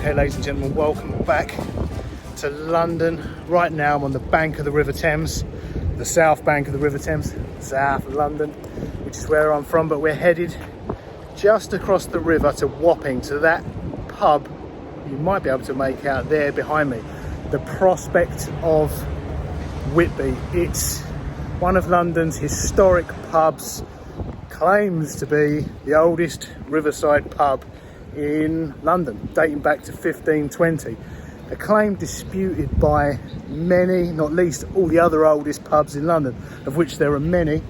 Okay, ladies and gentlemen, welcome back to London. Right now I'm on the bank of the River Thames, the south bank of the River Thames, south of London, which is where I'm from, but we're headed just across the river to Wapping, to that pub you might be able to make out there behind me, the Prospect of Whitby. It's one of London's historic pubs, claims to be the oldest riverside pub in London, dating back to 1520. A claim disputed by many, not least all the other oldest pubs in London, of which there are many.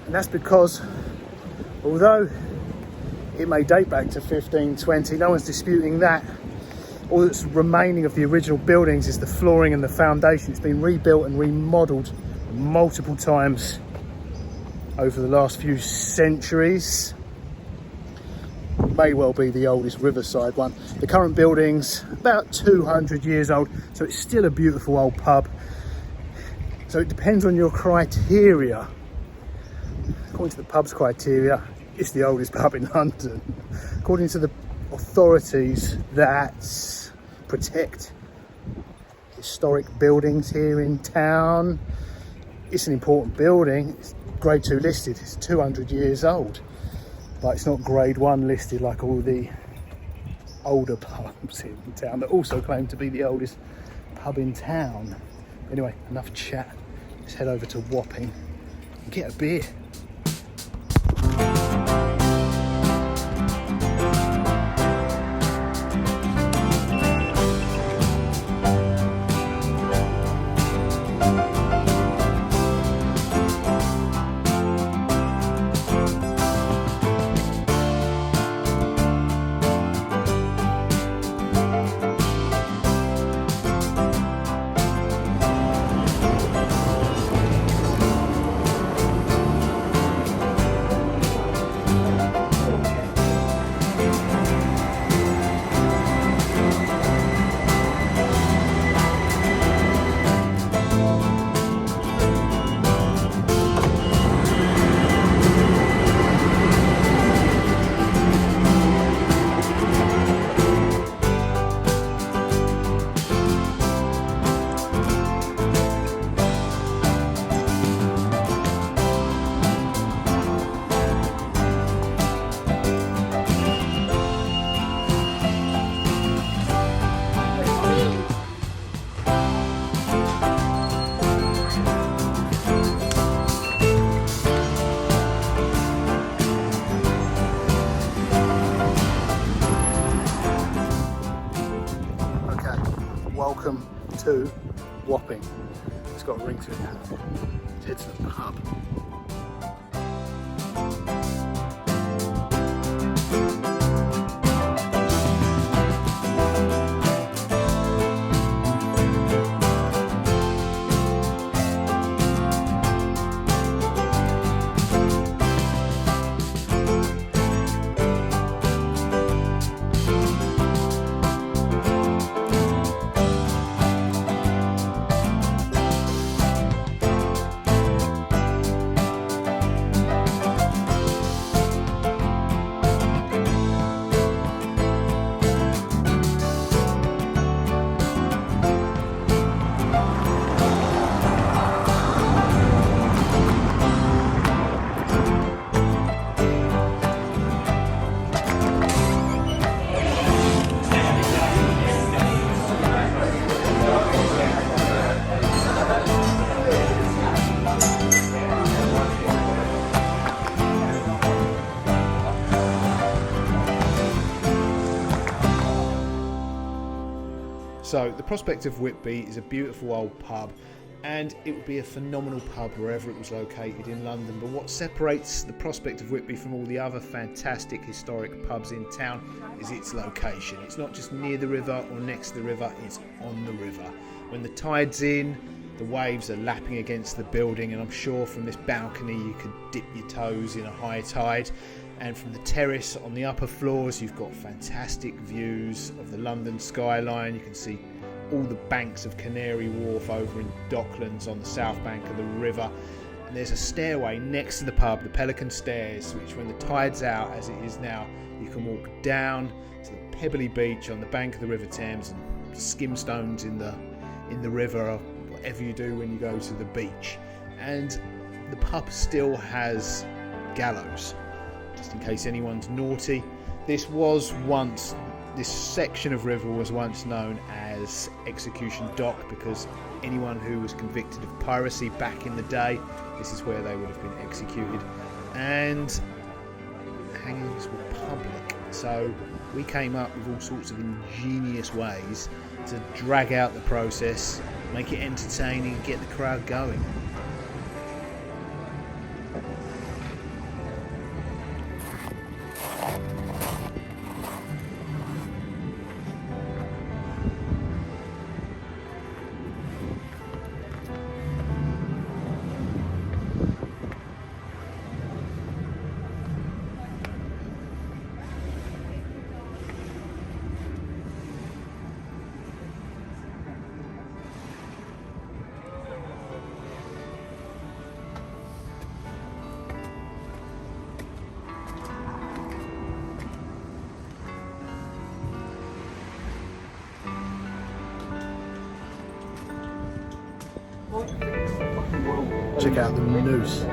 And that's because, although it may date back to 1520, no one's disputing that. All that's remaining of the original buildings is the flooring and the foundation. It's been rebuilt and remodelled multiple times over the last few centuries. May well be the oldest riverside one. The current building's about 200 years old, so it's still a beautiful old pub. So it depends on your criteria. According to the pub's criteria, it's the oldest pub in London. According to the authorities that protect historic buildings here in town, it's an important building. It's grade 2 listed, it's 200 years old. But it's not grade 1 listed like all the older pubs in town that also claim to be the oldest pub in town. Anyway, enough chat. Let's head over to Wapping and get a beer. Welcome to Wapping. It's got a ring to it now. Let's head to the pub. So the Prospect of Whitby is a beautiful old pub, and it would be a phenomenal pub wherever it was located in London. But what separates the Prospect of Whitby from all the other fantastic historic pubs in town is its location. It's not just near the river or next to the river, it's on the river. When the tide's in, the waves are lapping against the building, and I'm sure from this balcony you could dip your toes in a high tide. And from the terrace on the upper floors, you've got fantastic views of the London skyline. You can see all the banks of Canary Wharf over in Docklands on the south bank of the river. And there's a stairway next to the pub, the Pelican Stairs, which when the tide's out, as it is now, you can walk down to the pebbly beach on the bank of the River Thames, and skim stones in the river, or whatever you do when you go to the beach. And the pub still has gallows, just in case anyone's naughty. This section of river was once known as Execution Dock, because anyone who was convicted of piracy back in the day, this is where they would have been executed. And hangings were public, so we came up with all sorts of ingenious ways to drag out the process, make it entertaining, get the crowd going. Check out the noose.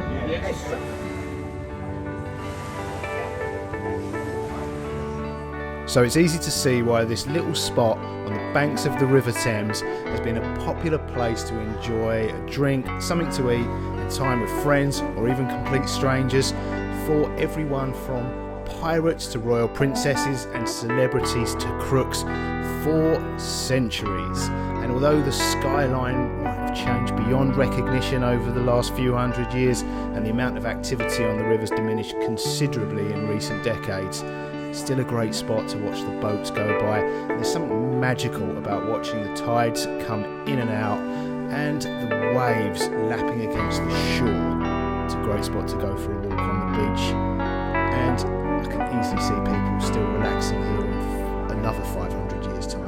So it's easy to see why this little spot on the banks of the River Thames has been a popular place to enjoy a drink, something to eat, and time with friends or even complete strangers, for everyone from pirates to royal princesses and celebrities to crooks, for centuries. And although the skyline might have changed beyond recognition over the last few hundred years, and the amount of activity on the river's diminished considerably in recent decades, it's still a great spot to watch the boats go by. And there's something magical about watching the tides come in and out and the waves lapping against the shore. It's a great spot to go for a walk on the beach, and I can easily see people still relaxing here in another 500 years' time.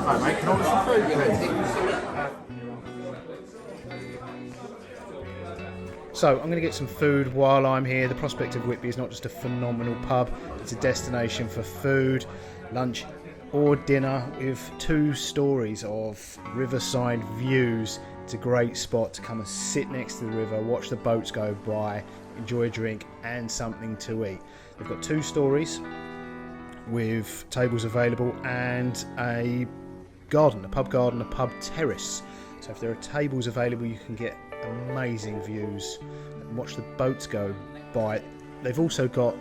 Hi mate, can I order some food, please? So I'm going to get some food while I'm here. The Prospect of Whitby is not just a phenomenal pub, it's a destination for food, lunch or dinner, with 2 stories of riverside views. It's a great spot to come and sit next to the river, watch the boats go by, enjoy a drink and something to eat. They've got 2 stories with tables available and a garden, a pub terrace. So if there are tables available, you can get amazing views and watch the boats go by. They've also got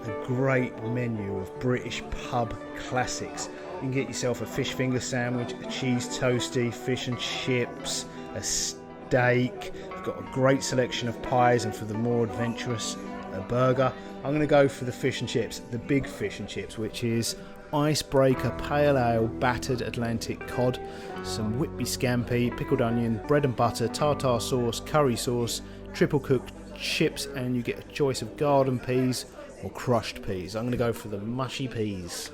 a great menu of British pub classics. You can get yourself a fish finger sandwich, a cheese toastie, fish and chips, a steak. They've got a great selection of pies, and for the more adventurous, a burger. I'm going to go for the fish and chips, the big fish and chips, which is icebreaker pale ale battered Atlantic cod, some Whitby scampi, pickled onion, bread and butter, tartar sauce, curry sauce, triple cooked chips, and you get a choice of garden peas or crushed peas. I'm going to go for the mushy peas.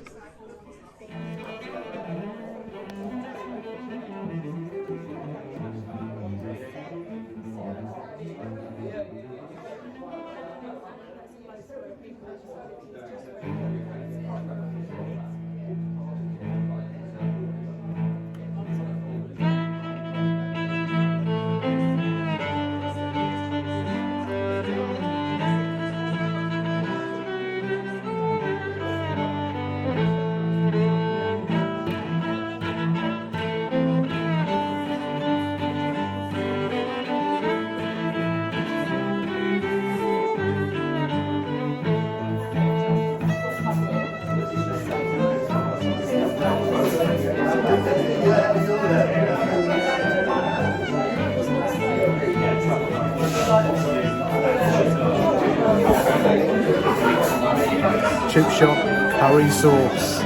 Chip shop, curry sauce.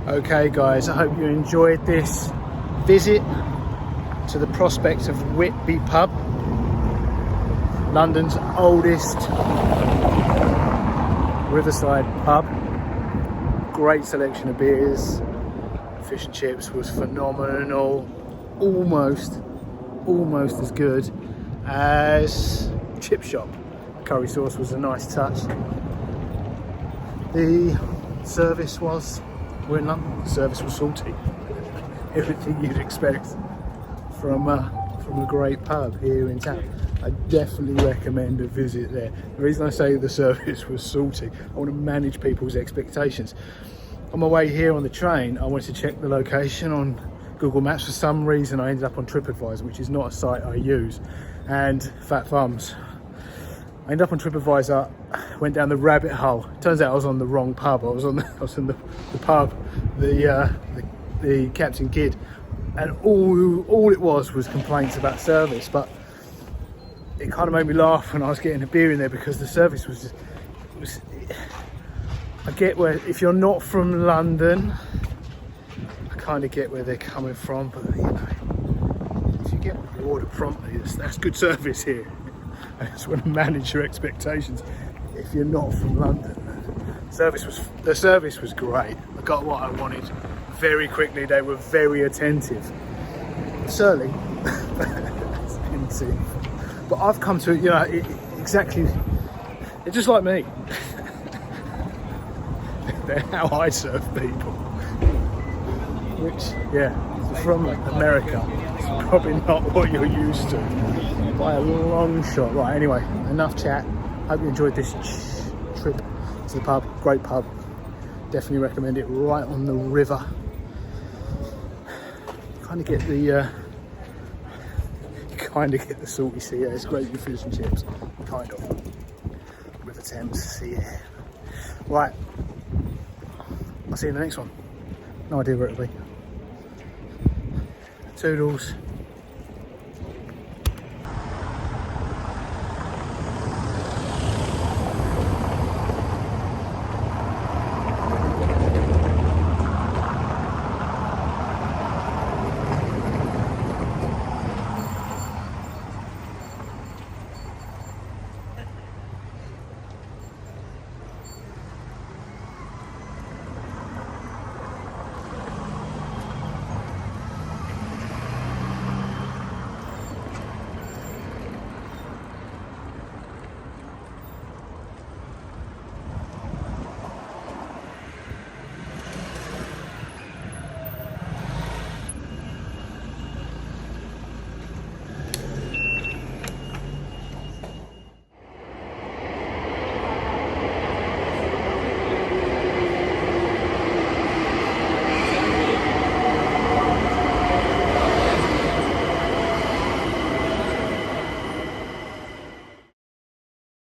Okay guys, I hope you enjoyed this visit to the prospect of Whitby Pub, London's oldest riverside pub. Great selection of beers. Fish and chips was phenomenal, almost as good as Chip Shop. Curry sauce was a nice touch. The service was, we're in London, the service was salty. Everything you'd expect from a great pub here in town. I definitely recommend a visit there. The reason I say the service was salty, I want to manage people's expectations. On my way here on the train, I wanted to check the location on Google Maps. For some reason, I ended up on TripAdvisor, which is not a site I use, and Fat Thumbs. I ended up on TripAdvisor, went down the rabbit hole. Turns out I was on the wrong pub. I was in the pub, the Captain Kidd, and all it was complaints about service. But it kind of made me laugh when I was getting a beer in there, because the service was just, I get where, if you're not from London, I kind of get where they're coming from, but you know, if you get your order promptly, that's good service here. I just want to manage your expectations if you're not from London. The service was great. I got what I wanted very quickly. They were very attentive. Surly, but I've come to, you know, exactly, they're just like me. They're how I serve people. Which, yeah, from America, it's probably not what you're used to by a long shot. Right, anyway, enough chat. Hope you enjoyed this trip to the pub. Great pub. Definitely recommend it, right on the river. Kind of get the salty sea air. It's great with fish and chips, kind of. River Thames sea air. Right, I'll see you in the next one. No idea where it'll be. Toodles.